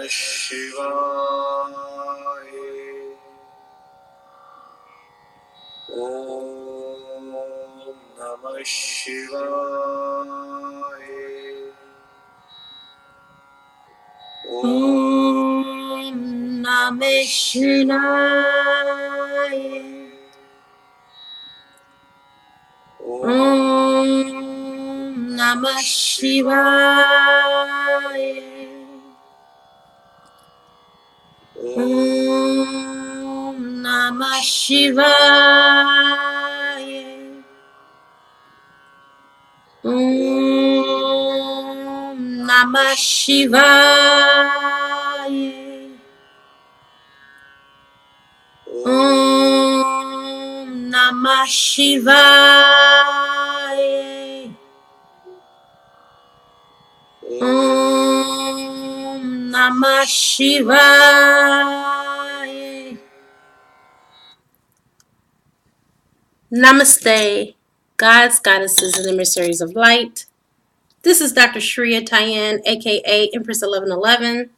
Namah Shivaya. Om Namah Shivaya. Om Namah Shivaya. Om Namah Shivaya. Om Namah Shivaya. Om Namah Shivaya. Namaste, gods, goddesses, and emissaries of light. This is Dr. Shreya Tyan, aka Empress 1111.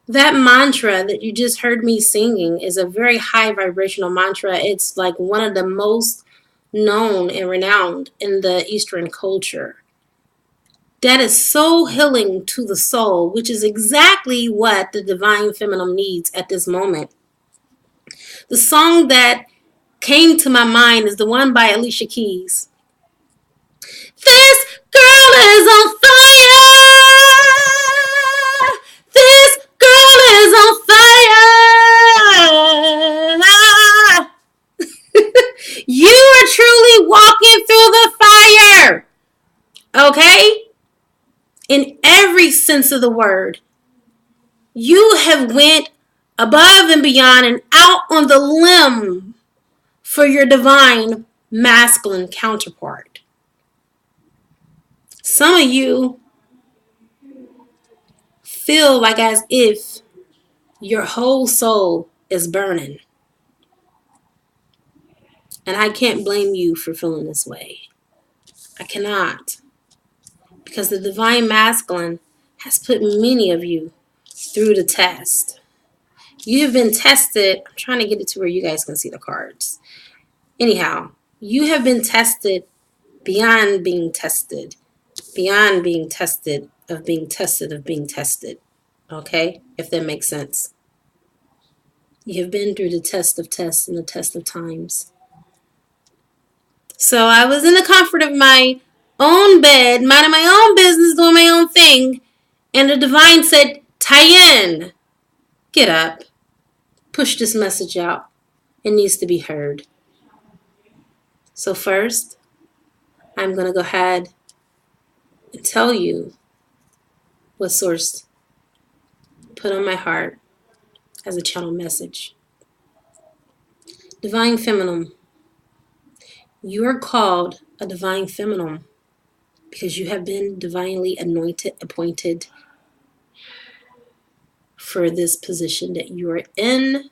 That mantra that you just heard me singing is a very high vibrational mantra. It's like one of the most known and renowned in the Eastern culture. That is so healing to the soul, which is exactly what the divine feminine needs at this moment. The song that came to my mind is the one by Alicia Keys. This girl is on fire. This girl is on fire. You are truly walking through the fire. Okay? In every sense of the word. You have went above and beyond and out on the limb for your divine masculine counterpart. Some of you feel like as if your whole soul is burning. And I can't blame you for feeling this way. I cannot. Because the divine masculine has put many of you through the test. You have been tested. I'm trying to get it to where you guys can see the cards. Anyhow, you have been tested beyond being tested. Beyond being tested of being tested of being tested. Okay? If that makes sense. You have been through the test of tests and the test of times. So I was in the comfort of my own bed, minding my own business, doing my own thing. And the divine said, Tyen, get up. Push this message out. It needs to be heard. So first, I'm going to go ahead and tell you what Source put on my heart as a channel message. Divine Feminine. You are called a Divine Feminine because you have been divinely anointed, appointed for this position that you are in.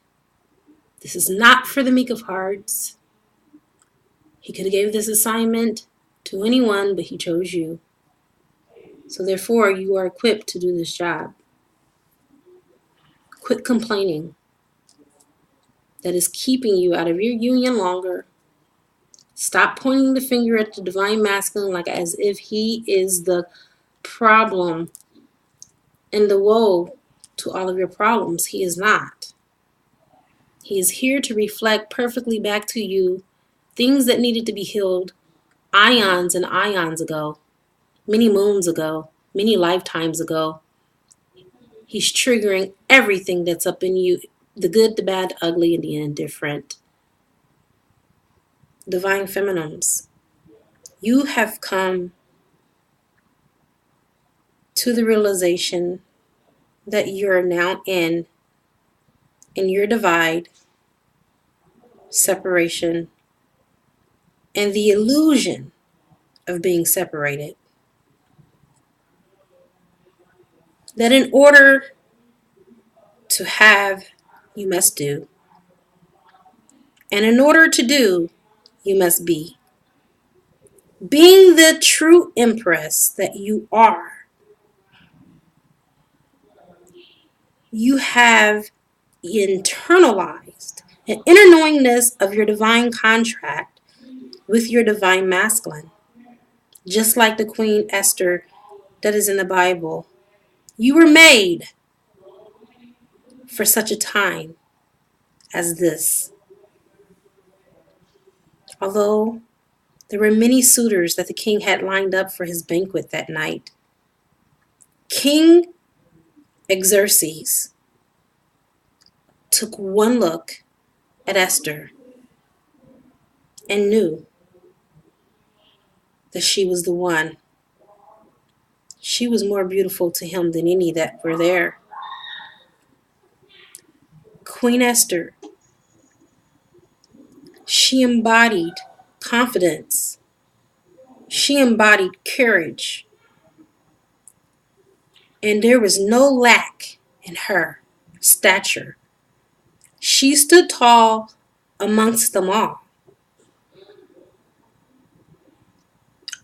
This is not for the meek of hearts. He could have gave this assignment to anyone, but he chose you. So therefore, you are equipped to do this job. Quit complaining. That is keeping you out of your union longer. Stop pointing the finger at the divine masculine like as if he is the problem and the woe to all of your problems. He is not. He is here to reflect perfectly back to you things that needed to be healed ions and ions ago, many moons ago, many lifetimes ago. He's triggering everything that's up in you, the good, the bad, the ugly, and the indifferent. Divine Feminines, you have come to the realization that you're now in your divide, separation, and the illusion of being separated. That in order to have, you must do. And in order to do, you must be. Being the true empress that you are, you have internalized an inner knowingness of your divine contract with your divine masculine. Just like the Queen Esther that is in the Bible. You were made for such a time as this. Although there were many suitors that the king had lined up for his banquet that night, King Xerxes took one look at Esther and knew that she was the one. She was more beautiful to him than any that were there. Queen Esther, she embodied confidence. She embodied courage. And there was no lack in her stature. She stood tall amongst them all.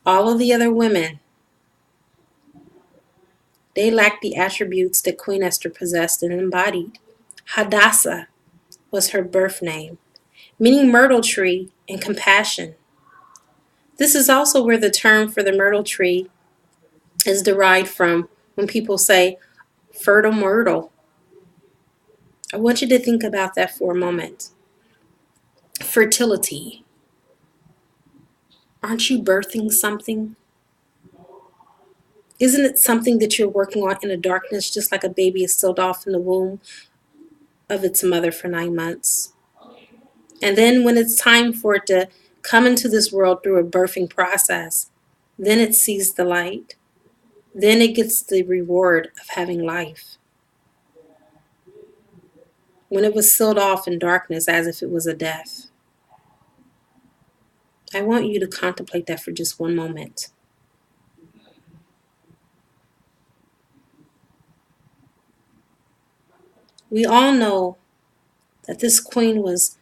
All of the other women, they lacked the attributes that Queen Esther possessed and embodied. Hadassah was her birth name, meaning myrtle tree and compassion. This is also where the term for the myrtle tree is derived from when people say fertile myrtle. I want you to think about that for a moment. Fertility. Aren't you birthing something? Isn't it something that you're working on in the darkness, just like a baby is sealed off in the womb of its mother for 9 months? And then when it's time for it to come into this world through a birthing process, then it sees the light. Then it gets the reward of having life. When it was sealed off in darkness as if it was a death. I want you to contemplate that for just one moment. We all know that this queen was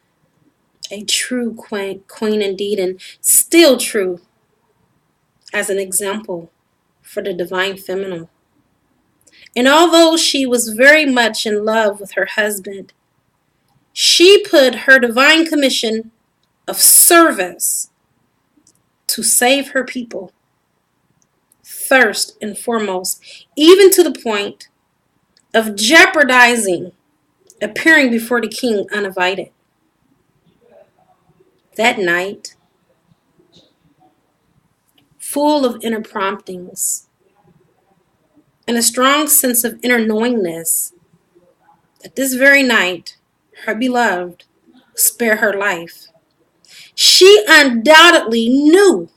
a true queen indeed, and still true as an example for the divine feminine. And although she was very much in love with her husband, she put her divine commission of service to save her people first and foremost, even to the point of jeopardizing appearing before the king uninvited. That night, full of inner promptings and a strong sense of inner knowingness that this very night, her beloved would spare her life. She undoubtedly knew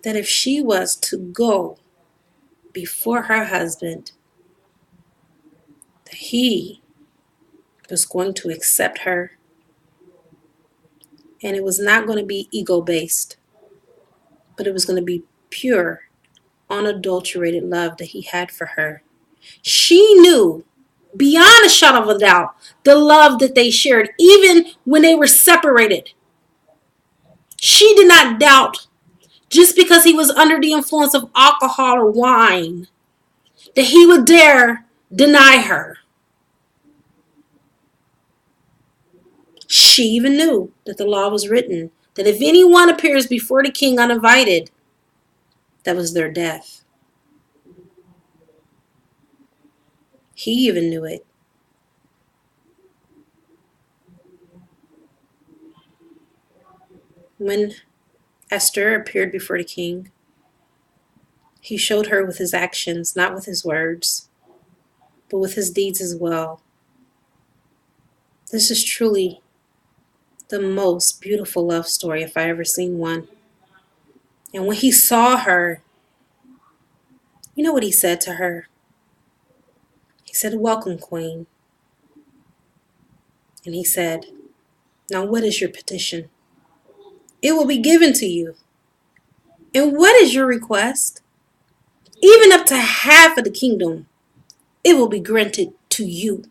that if she was to go before her husband, that he was going to accept her, and it was not going to be ego-based, but it was going to be pure, unadulterated love that he had for her. She knew beyond a shadow of a doubt the love that they shared, even when they were separated. She did not doubt, just because he was under the influence of alcohol or wine, that he would dare deny her. She even knew that the law was written, that if anyone appears before the king uninvited, that was their death. He even knew it. When Esther appeared before the king, he showed her with his actions, not with his words, but with his deeds as well. This is truly the most beautiful love story if I ever seen one. And when he saw her, you know what he said to her? He said, "Welcome, Queen." And he said, "Now what is your petition? It will be given to you. And what is your request? Even up to half of the kingdom, it will be granted to you."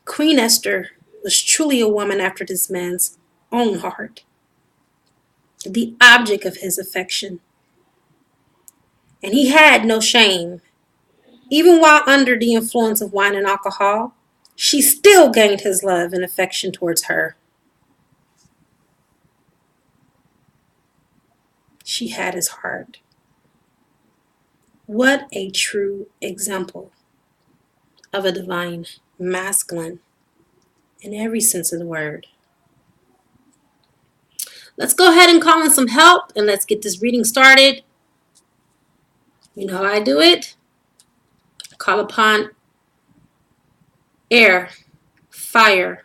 Queen Esther was truly a woman after this man's own heart, the object of his affection. And he had no shame. Even while under the influence of wine and alcohol, she still gained his love and affection towards her. She had his heart. What a true example of a divine masculine in every sense of the word. Let's go ahead and call in some help and let's get this reading started. You know how I do it? I call upon air, fire,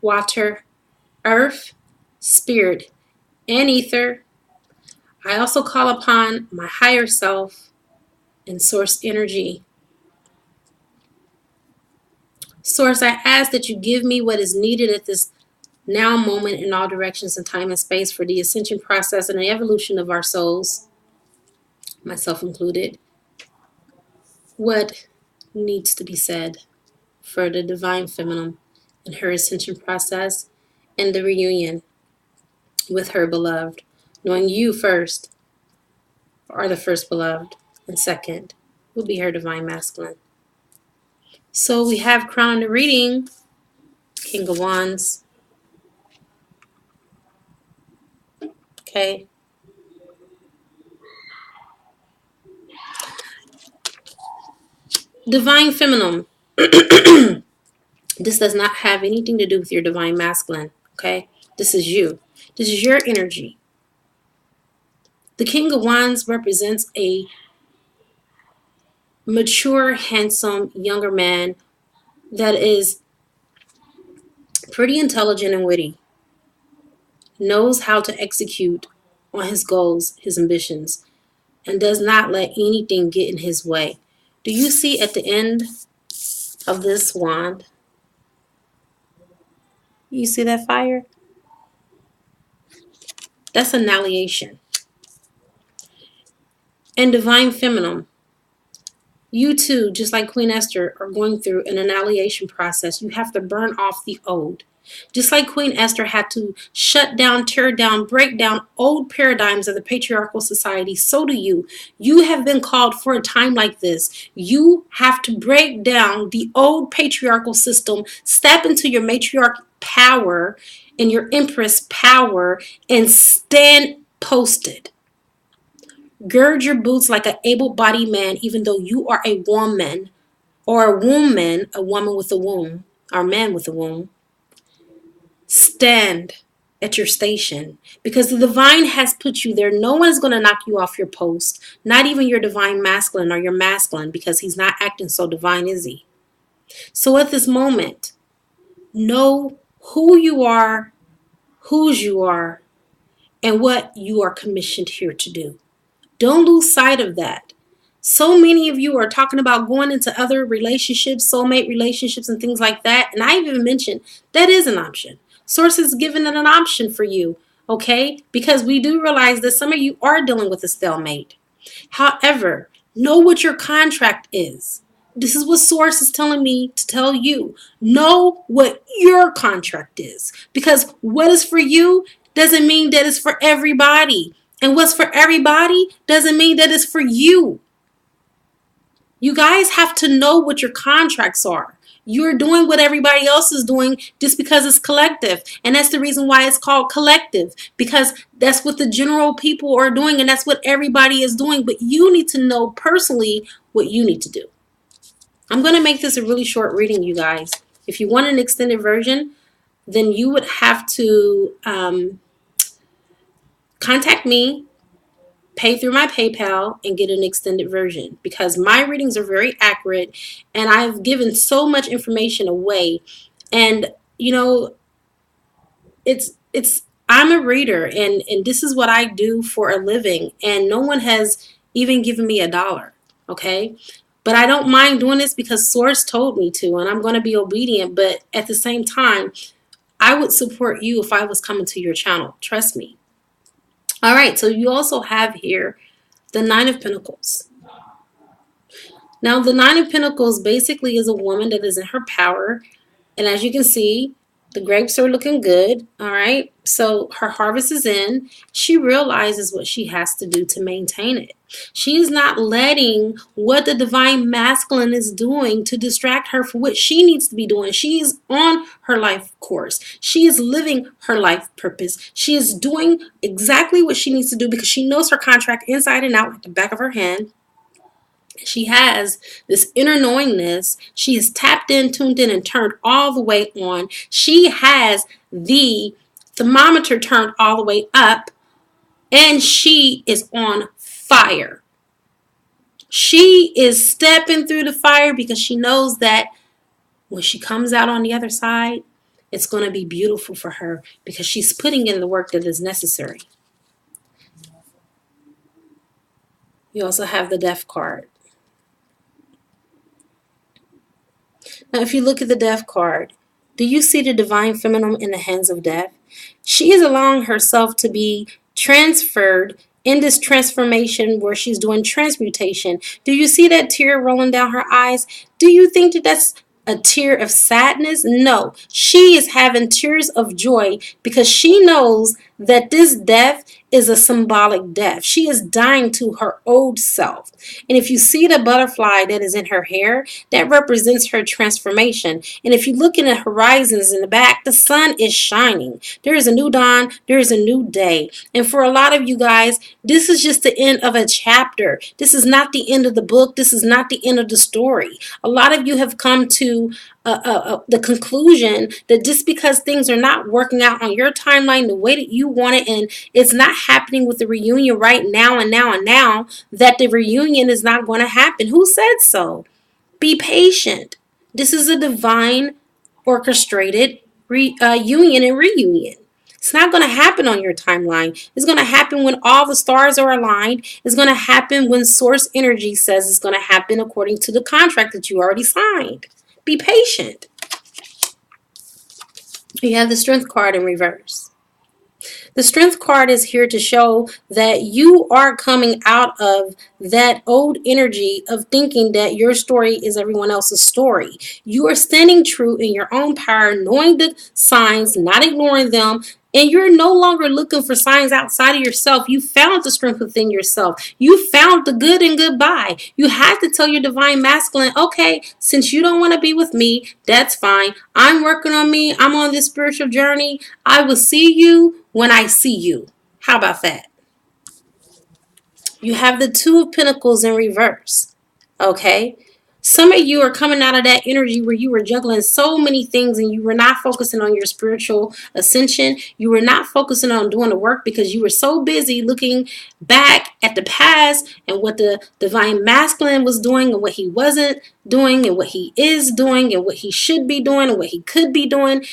water, earth, spirit, and ether. I also call upon my higher self and source energy. Source, I ask that you give me what is needed at this now moment in all directions in time and space for the ascension process and the evolution of our souls, myself included. What needs to be said for the divine feminine in her ascension process and the reunion with her beloved, knowing you first are the first beloved, and second will be her divine masculine. So we have crown the reading, King of Wands. Okay. Divine feminine. This does not have anything to do with your divine masculine. Okay. This is you. This is your energy. The King of Wands represents a mature, handsome, younger man that is pretty intelligent and witty, knows how to execute on his goals, his ambitions, and does not let anything get in his way. Do you see at the end of this wand, you see that fire? That's annihilation. And divine feminine, you too, just like Queen Esther, are going through an annihilation process. You have to burn off the old. Just like Queen Esther had to shut down, tear down, break down old paradigms of the patriarchal society, so do you. You have been called for a time like this. You have to break down the old patriarchal system, step into your matriarch power and your empress power, and stand posted. Gird your boots like an able-bodied man, even though you are a woman, or a woman with a womb, or a man with a womb. Stand at your station, because the divine has put you there. No one's going to knock you off your post, not even your divine masculine or your masculine, because he's not acting so divine, is he? So at this moment, know who you are, whose you are, and what you are commissioned here to do. Don't lose sight of that. So many of you are talking about going into other relationships, soulmate relationships, and things like that. And I even mentioned that is an option. Source is giving it an option for you, okay? Because we do realize that some of you are dealing with a stalemate. However, know what your contract is. This is what Source is telling me to tell you. Know what your contract is. Because what is for you doesn't mean that it's for everybody. And what's for everybody doesn't mean that it's for you. You guys have to know what your contracts are. You're doing what everybody else is doing just because it's collective. And that's the reason why it's called collective. Because that's what the general people are doing and that's what everybody is doing. But you need to know personally what you need to do. I'm going to make this a really short reading, you guys. If you want an extended version, then you would have to contact me, pay through my PayPal, and get an extended version, because my readings are very accurate and I've given so much information away. And you know, I'm a reader and this is what I do for a living, and no one has even given me $1, okay? But I don't mind doing this because Source told me to, and I'm going to be obedient. But at the same time, I would support you if I was coming to your channel. Trust me. All right, so you also have here the Nine of Pentacles. Now, the Nine of Pentacles basically is a woman that is in her power. And as you can see, The grapes are looking good. All right. So her harvest is in. She realizes what she has to do to maintain it. She is not letting what the divine masculine is doing to distract her from what she needs to be doing. She is on her life course. She is living her life purpose. She is doing exactly what she needs to do because she knows her contract inside and out like the back of her hand. She has this inner knowingness. She is tapped in, tuned in, and turned all the way on. She has the thermometer turned all the way up, and she is on fire. She is stepping through the fire because she knows that when she comes out on the other side, it's going to be beautiful for her because she's putting in the work that is necessary. You also have the Death card. Now, if you look at the Death card, do you see the divine feminine in the hands of Death? She is allowing herself to be transferred in this transformation where she's doing transmutation. Do you see that tear rolling down her eyes? Do you think that that's a tear of sadness? No, she is having tears of joy because she knows that this death is a symbolic death. She is dying to her old self. And if you see the butterfly that is in her hair, that represents her transformation. And if you look in the horizons in the back, the sun is shining. There is a new dawn. There is a new day. And for a lot of you guys, this is just the end of a chapter. This is not the end of the book. This is not the end of the story. A lot of you have come to the conclusion that just because things are not working out on your timeline the way that you want it, and it's not happening with the reunion right now and now and now, that the reunion is not going to happen. Who said so? Be patient. This is a divine orchestrated union and reunion. It's not going to happen on your timeline. It's going to happen when all the stars are aligned. It's going to happen when source energy says it's going to happen according to the contract that you already signed. Be patient. You have the Strength card in reverse. The Strength card is here to show that you are coming out of that old energy of thinking that your story is everyone else's story. You are standing true in your own power, knowing the signs, not ignoring them, and you're no longer looking for signs outside of yourself. You found the strength within yourself. You found the good and goodbye. You had to tell your divine masculine, okay, since you don't want to be with me, that's fine. I'm working on me. I'm on this spiritual journey. I will see you when I see you. How about that? You have the Two of Pentacles in reverse. Okay? Some of you are coming out of that energy where you were juggling so many things and you were not focusing on your spiritual ascension. You were not focusing on doing the work because you were so busy looking back at the past and what the divine masculine was doing and what he wasn't doing and what he is doing and what he should be doing and what he could be doing.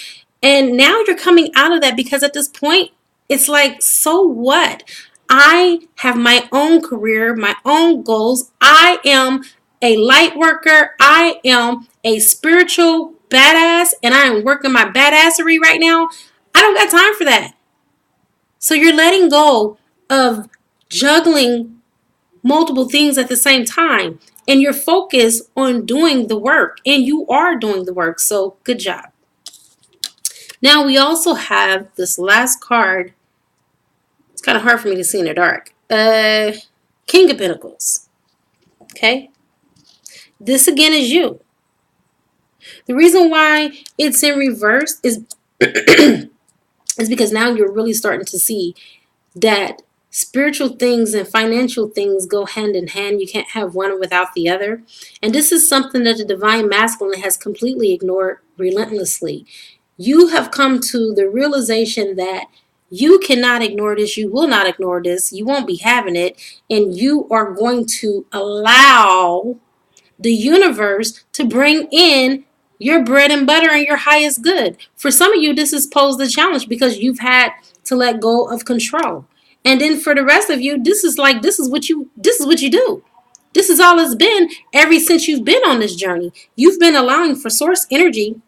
And now you're coming out of that because at this point, it's like, so what? I have my own career, my own goals. I am a light worker. I am a spiritual badass, and I am working my badassery right now. I don't got time for that. So you're letting go of juggling multiple things at the same time, and you're focused on doing the work, and you are doing the work. So good job. Now we also have this last card. It's kind of hard for me to see in the dark. King of Pentacles. Okay? This again is you. The reason why it's in reverse is, is because now you're really starting to see that spiritual things and financial things go hand in hand. You can't have one without the other. And this is something that the divine masculine has completely ignored relentlessly. You have come to the realization that you cannot ignore this. You will not ignore this. You won't be having it. And you are going to allow the universe to bring in your bread and butter and your highest good. For some of you, this has posed a challenge because you've had to let go of control. And then for the rest of you, this is what you do. This is all it's been ever since you've been on this journey. You've been allowing for source energy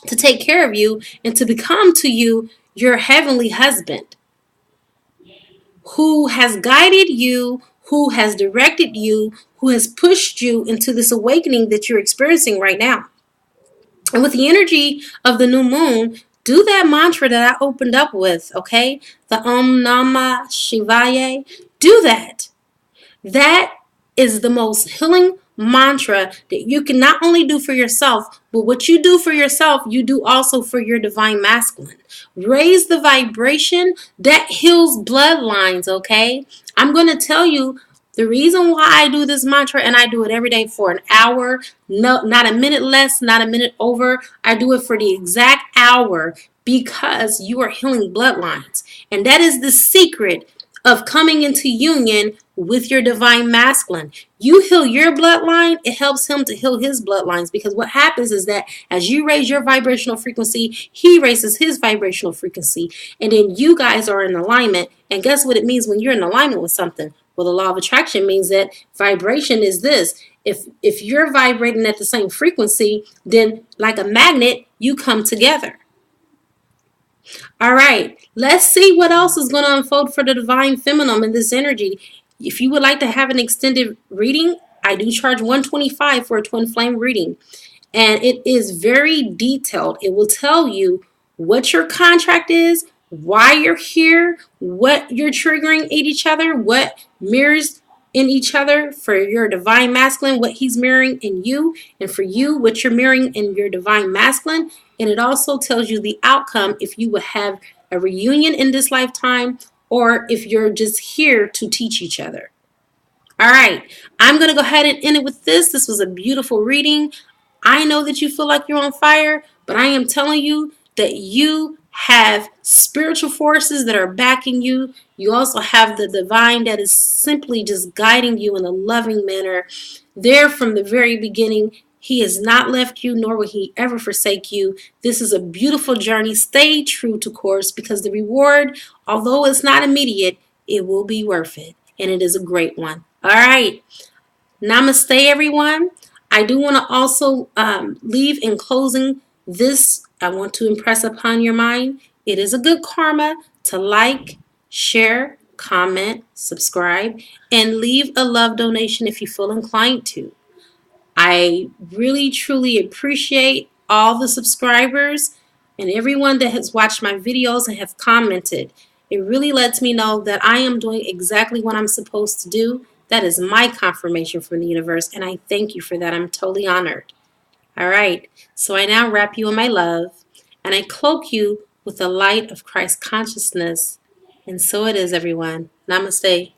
to take care of you and to become to you your heavenly husband who has guided you, who has directed you, who has pushed you into this awakening that you're experiencing right now. And with the energy of the new moon, do that mantra that I opened up with, okay? The Om Namah Shivaya. Do that. That is the most healing mantra that you can not only do for yourself, but what you do for yourself, you do also for your divine masculine. Raise the vibration that heals bloodlines, okay? I'm going to tell you the reason why I do this mantra, and I do it every day for an hour, no, not a minute less, not a minute over. I do it for the exact hour because you are healing bloodlines. And that is the secret of coming into union with your divine masculine. You heal your bloodline, it helps him to heal his bloodlines, because what happens is that as you raise your vibrational frequency, he raises his vibrational frequency, and then you guys are in alignment. And guess what it means when you're in alignment with something? Well, the law of attraction means that vibration is this. If you're vibrating at the same frequency, then like a magnet, you come together. All right, let's see what else is going to unfold for the divine feminine in this energy. If you would like to have an extended reading, I do charge $125 for a twin flame reading. And it is very detailed. It will tell you what your contract is, why you're here, what you're triggering in each other, what mirrors in each other for your divine masculine, what he's mirroring in you, and for you, what you're mirroring in your divine masculine. And it also tells you the outcome if you would have a reunion in this lifetime, or if you're just here to teach each other. All right, I'm going to go ahead and end it with this. This was a beautiful reading. I know that you feel like you're on fire, but I am telling you that you have spiritual forces that are backing you. You also have the divine that is simply just guiding you in a loving manner. There from the very beginning, he has not left you, nor will he ever forsake you. This is a beautiful journey. Stay true to course, because the reward, although it's not immediate, it will be worth it. And it is a great one. All right. Namaste, everyone. I do want to also leave in closing this. I want to impress upon your mind. It is a good karma to like, share, comment, subscribe, and leave a love donation if you feel inclined to. I really, truly appreciate all the subscribers and everyone that has watched my videos and have commented. It really lets me know that I am doing exactly what I'm supposed to do. That is my confirmation from the universe, and I thank you for that. I'm totally honored. All right, so I now wrap you in my love, and I cloak you with the light of Christ consciousness. And so it is, everyone. Namaste.